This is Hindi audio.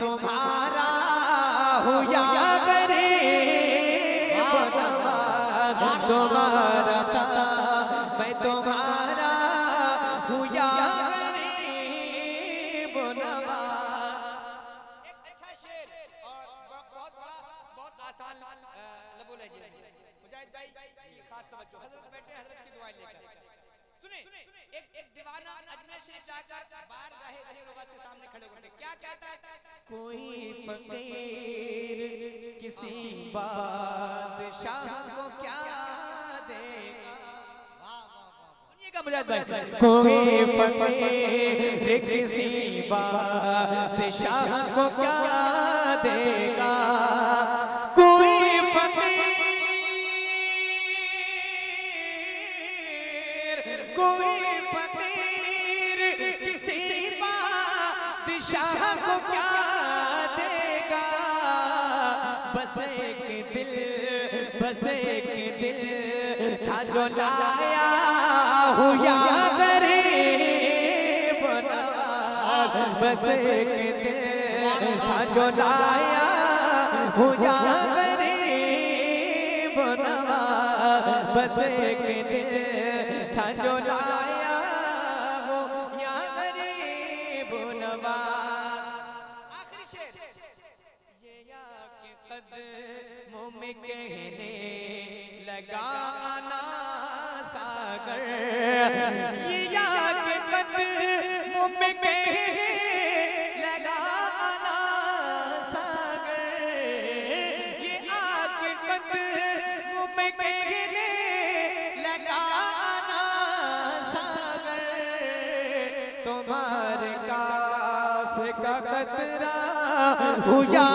तुम्हारा हूँ या गरीब नवाज तुम्हारा था, मैं तुम्हारा हूँ या गरीब नवाज। एक अच्छा शेर और बहुत बड़ा बहुत आसान लबो लहजे मुजाहिद भाई की खास तवज्जो। हजरत बैठे हजरत की दुआएं लेकर सुने। एक दीवाना अजमेर शरीफ जाकर बाहर रहे गरीब नवाज के सामने खड़े होकर क्या कहता है? कोई फकीर किसी बादशाह को क्या देगा? सुनिएगा मुजाहिद भाई। कोई फकीर किसी बादशाह को क्या देगा? कोई फकीर किसी बादशाह को क्या देगा? बस एक दिल था जो लाया हूँ या गरीब नवाज। बस एक दिल था जो लाया हूँ या गरीब नवाज। बस एक दिल था जो लाया हूँ या गरीब नवाज। आखिरी शेर ये या के कदमों में कहने लगा आना सागर। ये या के कदमों में कहने लगा आना सागर। ये आके कदमों में कहने लगा आना सागर। तुम्हारे कास का कतरा हुआ